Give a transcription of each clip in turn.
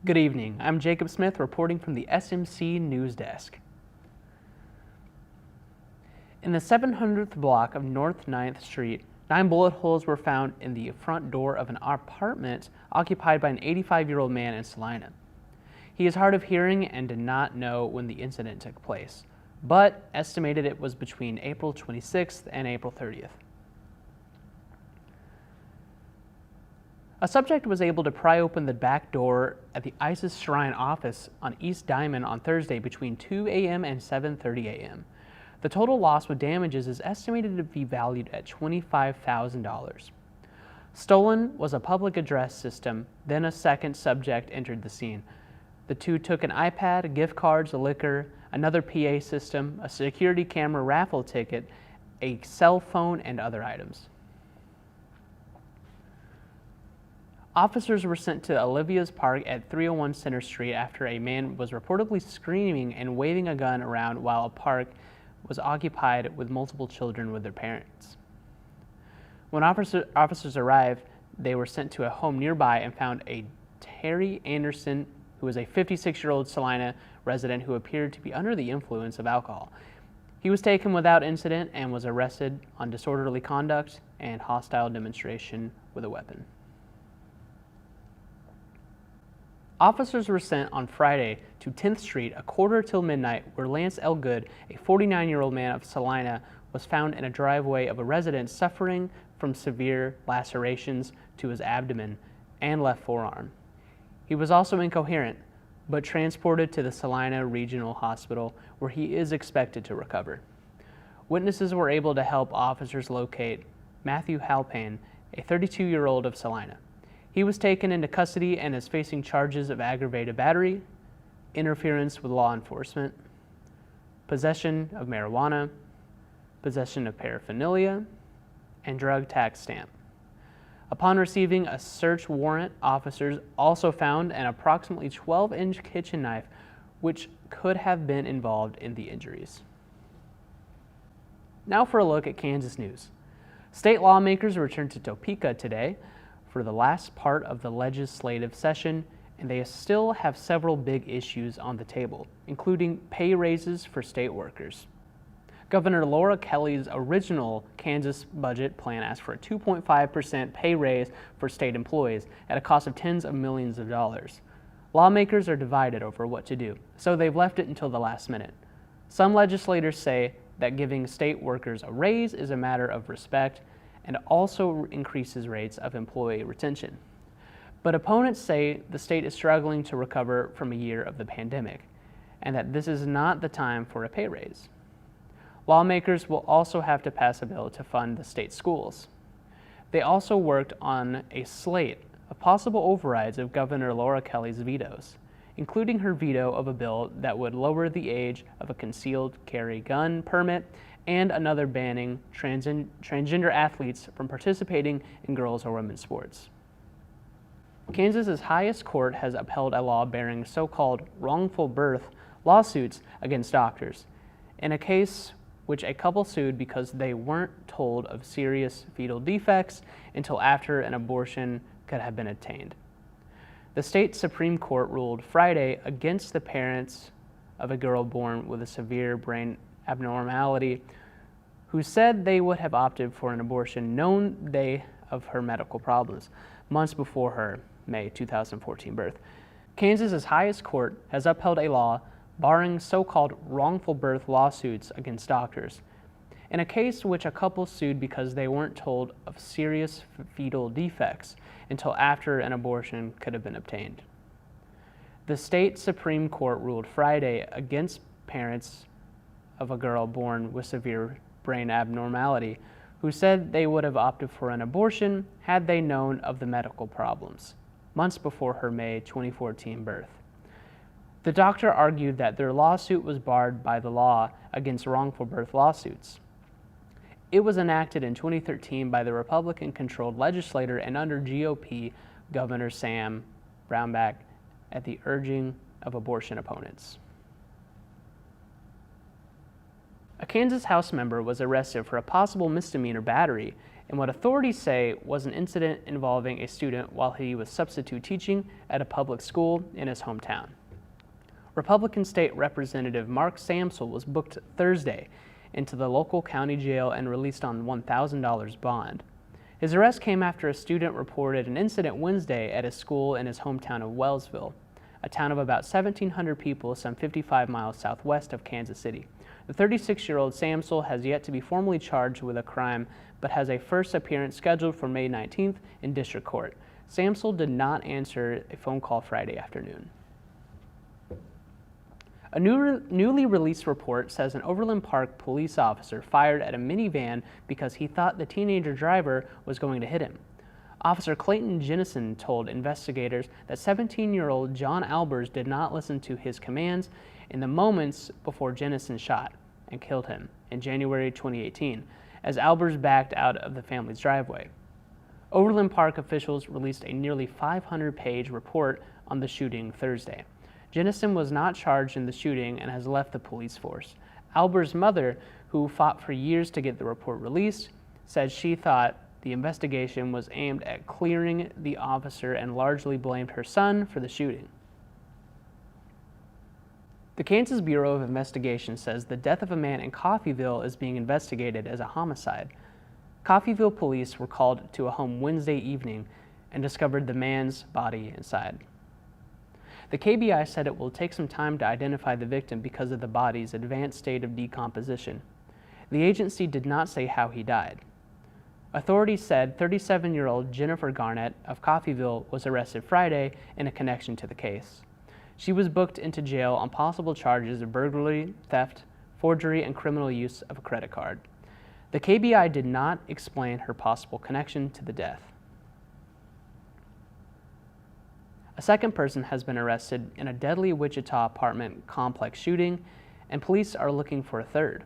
Good evening. I'm Jacob Smith reporting from the SMC News Desk. In the 700th block of North 9th Street, 9 bullet holes were found in the front door of an apartment occupied by an 85-year-old man in Salina. He is hard of hearing and did not know when the incident took place, but estimated it was between April 26th and April 30th. A subject was able to pry open the back door at the ISIS Shrine office on East Diamond on Thursday between 2 a.m. and 7:30 a.m. The total loss with damages is estimated to be valued at $25,000. Stolen was a public address system, then a second subject entered the scene. The two took an iPad, gift cards, a liquor, another PA system, a security camera raffle ticket, a cell phone, and other items. Officers were sent to Olivia's Park at 301 Center Street after a man was reportedly screaming and waving a gun around while a park was occupied with multiple children with their parents. When officers arrived, they were sent to a home nearby and found a Terry Anderson, who was a 56-year-old Salina resident who appeared to be under the influence of alcohol. He was taken without incident and was arrested on disorderly conduct and hostile demonstration with a weapon. Officers were sent on Friday to 10th Street a quarter till midnight, where Lance Elgood, a 49-year-old man of Salina, was found in a driveway of a residence suffering from severe lacerations to his abdomen and left forearm. He was also incoherent, but transported to the Salina Regional Hospital, where he is expected to recover. Witnesses were able to help officers locate Matthew Halpane, a 32-year-old of Salina. He was taken into custody and is facing charges of aggravated battery, interference with law enforcement, possession of marijuana, possession of paraphernalia, and drug tax stamp. Upon receiving a search warrant, officers also found an approximately 12-inch kitchen knife, which could have been involved in the injuries. Now for a look at Kansas news. State lawmakers returned to Topeka today for the last part of the legislative session, and they still have several big issues on the table, including pay raises for state workers. Governor Laura Kelly's original Kansas budget plan asked for a 2.5% pay raise for state employees at a cost of tens of millions of dollars. Lawmakers are divided over what to do, so they've left it until the last minute. Some legislators say that giving state workers a raise is a matter of respect and also increases rates of employee retention. But opponents say the state is struggling to recover from a year of the pandemic, and that this is not the time for a pay raise. Lawmakers will also have to pass a bill to fund the state schools. They also worked on a slate of possible overrides of Governor Laura Kelly's vetoes, including her veto of a bill that would lower the age of a concealed carry gun permit and another banning transgender athletes from participating in girls' or women's sports. Kansas's highest court has upheld a law bearing so-called wrongful birth lawsuits against doctors, in a case which a couple sued because they weren't told of serious fetal defects until after an abortion could have been obtained. The state Supreme Court ruled Friday against the parents of a girl born with a severe brain abnormality who said they would have opted for an abortion known they of her medical problems months before her May 2014 birth. Kansas's highest court has upheld a law barring so-called wrongful birth lawsuits against doctors in a case which a couple sued because they weren't told of serious fetal defects until after an abortion could have been obtained. The state Supreme Court ruled Friday against parents of a girl born with severe brain abnormality who said they would have opted for an abortion had they known of the medical problems months before her May 2014 birth. The doctor argued that their lawsuit was barred by the law against wrongful birth lawsuits. It was enacted in 2013 by the Republican-controlled legislature and under GOP Governor Sam Brownback at the urging of abortion opponents. A Kansas House member was arrested for a possible misdemeanor battery in what authorities say was an incident involving a student while he was substitute teaching at a public school in his hometown. Republican State Representative Mark Samsel was booked Thursday into the local county jail and released on $1,000 bond. His arrest came after a student reported an incident Wednesday at a school in his hometown of Wellsville, a town of about 1,700 people some 55 miles southwest of Kansas City. The 36-year-old Samsel has yet to be formally charged with a crime, but has a first appearance scheduled for May 19th in district court. Samsel did not answer a phone call Friday afternoon. A newly released report says an Overland Park police officer fired at a minivan because he thought the teenager driver was going to hit him. Officer Clayton Jennison told investigators that 17-year-old John Albers did not listen to his commands in the moments before Jennison shot and killed him in January 2018, as Albers backed out of the family's driveway. Overland Park officials released a nearly 500-page report on the shooting Thursday. Jennison was not charged in the shooting and has left the police force. Albers' mother, who fought for years to get the report released, said she thought the investigation was aimed at clearing the officer and largely blamed her son for the shooting. The Kansas Bureau of Investigation says the death of a man in Coffeyville is being investigated as a homicide. Coffeyville police were called to a home Wednesday evening and discovered the man's body inside. The KBI said it will take some time to identify the victim because of the body's advanced state of decomposition. The agency did not say how he died. Authorities said 37-year-old Jennifer Garnett of Coffeyville was arrested Friday in a connection to the case. She was booked into jail on possible charges of burglary, theft, forgery, and criminal use of a credit card. The KBI did not explain her possible connection to the death. A second person has been arrested in a deadly Wichita apartment complex shooting, and police are looking for a third.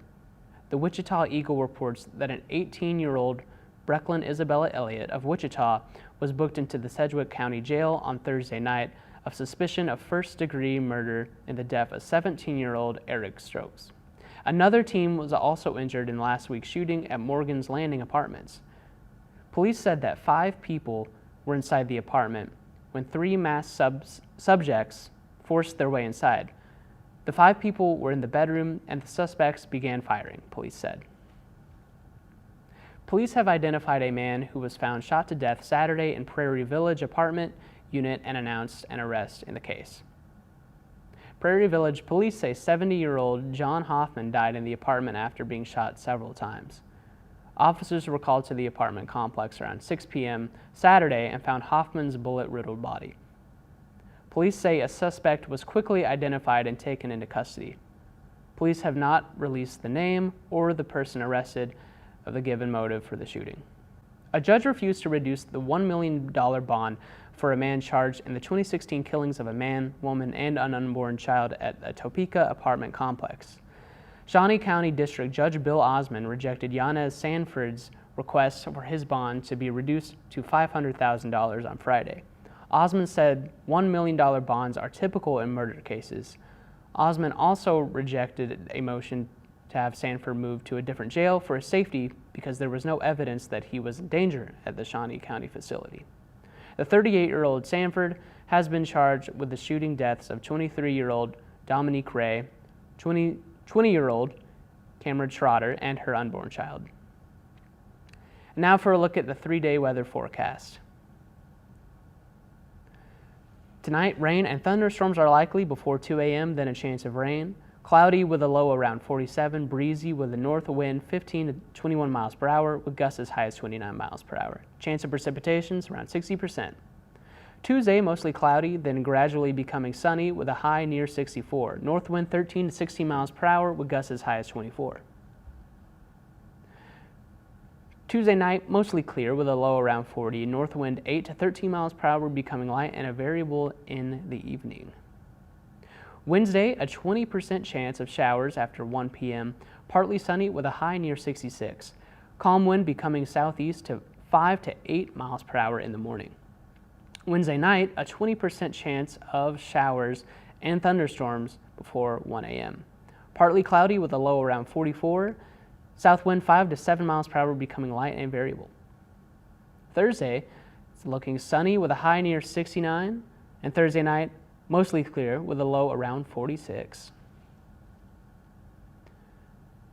The Wichita Eagle reports that an 18-year-old Brecklin Isabella Elliott of Wichita was booked into the Sedgwick County Jail on Thursday night of suspicion of first-degree murder in the death of 17-year-old Eric Stokes. Another teen was also injured in last week's shooting at Morgan's Landing Apartments. Police said that 5 people were inside the apartment when 3 masked subjects forced their way inside. The 5 people were in the bedroom and the suspects began firing, police said. Police have identified a man who was found shot to death Saturday in Prairie Village apartment unit and announced an arrest in the case. Prairie Village police say 70-year-old John Hoffman died in the apartment after being shot several times. Officers were called to the apartment complex around 6 p.m. Saturday and found Hoffman's bullet-riddled body. Police say a suspect was quickly identified and taken into custody. Police have not released the name or the person arrested of the given motive for the shooting. A judge refused to reduce the $1 million bond for a man charged in the 2016 killings of a man, woman, and an unborn child at a Topeka apartment complex. Shawnee County District Judge Bill Osmond rejected Yanez Sanford's request for his bond to be reduced to $500,000 on Friday. Osmond said $1 million bonds are typical in murder cases. Osmond also rejected a motion to have Sanford moved to a different jail for his safety because there was no evidence that he was in danger at the Shawnee County facility. The 38-year-old Sanford has been charged with the shooting deaths of 23-year-old Dominique Ray, 20-year-old Cameron Schroeder, and her unborn child. Now for a look at the 3-day weather forecast. Tonight, rain and thunderstorms are likely before 2 a.m., then a chance of rain. Cloudy with a low around 47, breezy with a north wind 15 to 21 miles per hour with gusts as high as 29 miles per hour. Chance of precipitations around 60%. Tuesday, mostly cloudy, then gradually becoming sunny with a high near 64. North wind 13 to 16 miles per hour with gusts as high as 24. Tuesday night, mostly clear with a low around 40. North wind 8 to 13 miles per hour becoming light and a variable in the evening. Wednesday, a 20% chance of showers after 1 p.m., partly sunny with a high near 66. Calm wind becoming southeast to 5 to 8 miles per hour in the morning. Wednesday night, a 20% chance of showers and thunderstorms before 1 a.m. Partly cloudy with a low around 44. South wind 5 to 7 miles per hour becoming light and variable. Thursday, it's looking sunny with a high near 69, and Thursday night, mostly clear with a low around 46.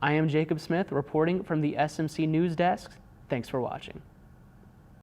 I am Jacob Smith reporting from the SMC News Desk. Thanks for watching.